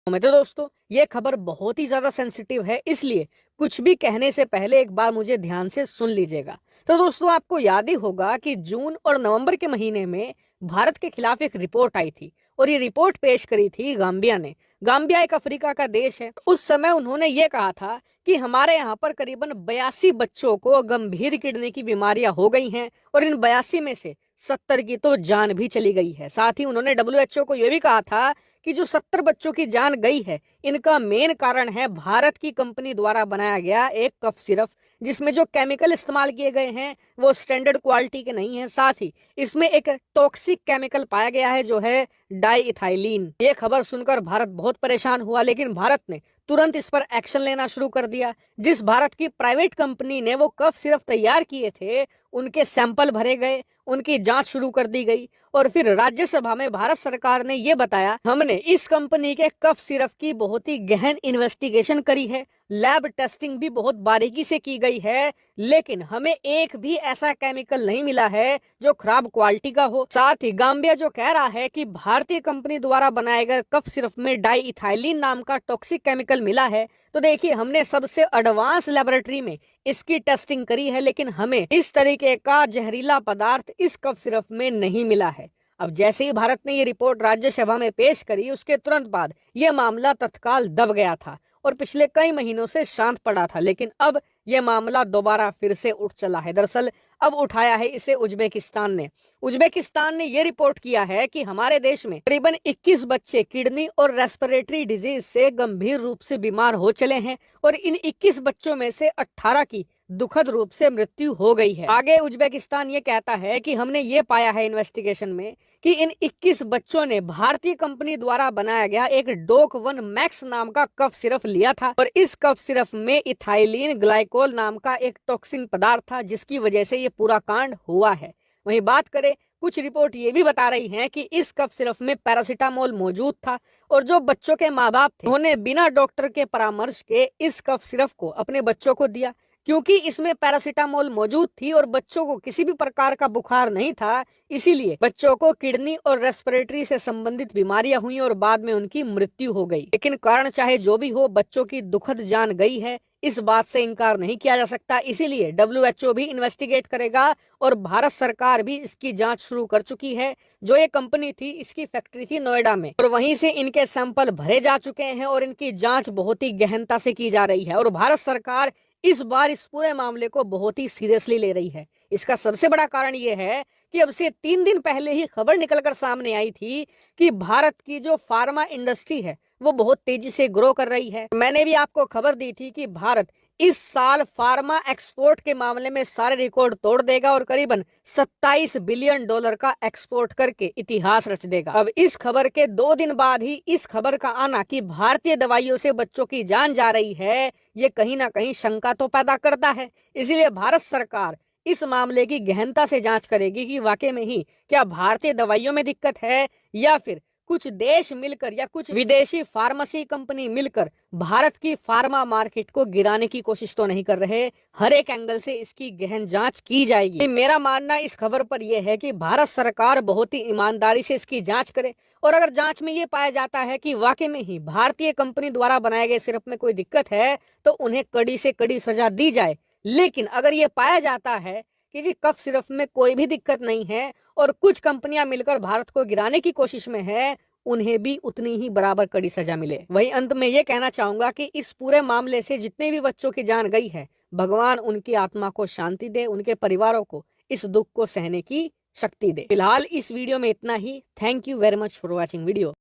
तो दोस्तों ये खबर बहुत ही ज्यादा सेंसिटिव है, इसलिए कुछ भी कहने से पहले एक बार मुझे ध्यान से सुन लीजिएगा। तो दोस्तों आपको याद ही होगा कि जून और नवंबर के महीने में भारत के खिलाफ एक रिपोर्ट आई थी और ये रिपोर्ट पेश करी थी गाम्बिया ने। गाम्बिया एक अफ्रीका का देश है। उस समय उन्होंने ये कहा था कि हमारे यहाँ पर करीबन 82 बच्चों को गंभीर किडनी की बीमारियां हो गई हैं और इन 82 में से 70 की तो जान भी चली गई है। साथ ही उन्होंने WHO को यह भी कहा था कि जो 70 बच्चों की जान गई है इनका मेन कारण है भारत की कंपनी द्वारा बनाया गया एक कफ सिरप, जिसमें जो केमिकल इस्तेमाल किए गए हैं वो स्टैंडर्ड क्वालिटी के नहीं है। साथ ही इसमें एक टॉक्सिक केमिकल पाया गया है जो है डाईइथाइलिन। ये खबर सुनकर भारत बहुत परेशान हुआ, लेकिन भारत ने तुरंत इस पर एक्शन लेना शुरू कर दिया। जिस भारत की प्राइवेट कंपनी ने वो कफ सिरप तैयार किए थे उनके सैंपल भरे गए, उनकी जांच शुरू कर दी गई और फिर राज्यसभा में भारत सरकार ने ये बताया हमने इस कंपनी के कफ सिरप की बहुत ही गहन इन्वेस्टिगेशन करी है, लैब टेस्टिंग भी बहुत बारीकी से की गई है, लेकिन हमें एक भी ऐसा केमिकल नहीं मिला है जो खराब क्वालिटी का हो। साथ ही गाम्बिया जो कह रहा है कि भारतीय कंपनी द्वारा बनाए गए कफ सिरप में डाईइथाइलिन नाम का टॉक्सिक केमिकल मिला है, तो देखिए हमने सबसे एडवांस लेबोरेटरी में इसकी टेस्टिंग करी है, लेकिन हमें इस तरीके का जहरीला पदार्थ इस कफ सिरप में नहीं मिला है। अब जैसे ही भारत ने ये रिपोर्ट राज्यसभा में पेश करी उसके तुरंत बाद ये मामला तत्काल दब गया था और पिछले कई महीनों से शांत पड़ा था, लेकिन अब यह मामला दोबारा फिर से उठ चला है। दरअसल अब उठाया है इसे उज्बेकिस्तान ने। उज्बेकिस्तान ने यह रिपोर्ट किया है कि हमारे देश में करीबन 21 बच्चे किडनी और रेस्पिरेटरी डिजीज से गंभीर रूप से बीमार हो चले हैं और इन 21 बच्चों में से 18 की दुखद रूप से मृत्यु हो गई है। आगे उज्बेकिस्तान ये कहता है कि हमने ये पाया है इन्वेस्टिगेशन में कि इन 21 बच्चों ने भारतीय कंपनी द्वारा बनाया गया एक डोक 1 मैक्स नाम का कफ सिरप लिया था और इस कफ सिरप में इथाइलिन ग्लाइकोल नाम का एक टॉक्सिन पदार्थ था, जिसकी वजह से ये पूरा कांड हुआ है। वहीं बात करें, कुछ रिपोर्ट ये भी बता रही हैं कि इस कफ सिरप में पैरासीटामोल मौजूद था और जो बच्चों के माँ बाप थे उन्होंने बिना डॉक्टर के परामर्श के इस कफ सिरप को अपने बच्चों को दिया। क्योंकि इसमें पैरासीटामोल मौजूद थी और बच्चों को किसी भी प्रकार का बुखार नहीं था, इसीलिए बच्चों को किडनी और रेस्पिरेटरी से संबंधित बीमारियां हुई और बाद में उनकी मृत्यु हो गई। लेकिन कारण चाहे जो भी हो, बच्चों की दुखद जान गई है, इस बात से इनकार नहीं किया जा सकता। इसीलिए WHO भी इन्वेस्टिगेट करेगा और भारत सरकार भी इसकी जांच शुरू कर चुकी है। जो ये कंपनी थी इसकी फैक्ट्री थी नोएडा में और वहीं से इनके सैंपल भरे जा चुके हैं और इनकी जांच बहुत ही गहनता से की जा रही है और भारत सरकार इस बार इस पूरे मामले को बहुत ही सीरियसली ले रही है। इसका सबसे बड़ा कारण यह है कि अब से 3 दिन पहले ही खबर निकलकर सामने आई थी कि भारत की जो फार्मा इंडस्ट्री है वो बहुत तेजी से ग्रो कर रही है। मैंने भी आपको खबर दी थी कि भारत इस साल फार्मा एक्सपोर्ट के मामले में सारे रिकॉर्ड तोड़ देगा और करीबन 27 बिलियन डॉलर का एक्सपोर्ट करके इतिहास रच देगा। अब इस खबर के 2 दिन बाद ही इस खबर का आना कि भारतीय दवाइयों से बच्चों की जान जा रही है, ये कहीं ना कहीं शंका तो पैदा करता है। इसीलिए भारत सरकार इस मामले की गहनता से जांच करेगी कि वाकई में ही क्या भारतीय दवाइयों में दिक्कत है या फिर कुछ देश मिलकर या कुछ विदेशी फार्मेसी कंपनी मिलकर भारत की फार्मा मार्केट को गिराने की कोशिश तो नहीं कर रहे। हर एक एंगल से इसकी गहन जांच की जाएगी। मेरा मानना इस खबर पर यह है कि भारत सरकार बहुत ही ईमानदारी से इसकी जांच करे और अगर जांच में ये पाया जाता है कि वाकई में ही भारतीय कंपनी द्वारा बनाए गए सिरप में कोई दिक्कत है तो उन्हें कड़ी से कड़ी सजा दी जाए। लेकिन अगर ये पाया जाता है कि जी कफ सिरप में कोई भी दिक्कत नहीं है और कुछ कंपनियां मिलकर भारत को गिराने की कोशिश में है, उन्हें भी उतनी ही बराबर कड़ी सजा मिले। वहीं अंत में ये कहना चाहूंगा कि इस पूरे मामले से जितने भी बच्चों की जान गई है, भगवान उनकी आत्मा को शांति दे, उनके परिवारों को इस दुख को सहने की शक्ति दे। फिलहाल इस वीडियो में इतना ही। Thank you very much for watching video.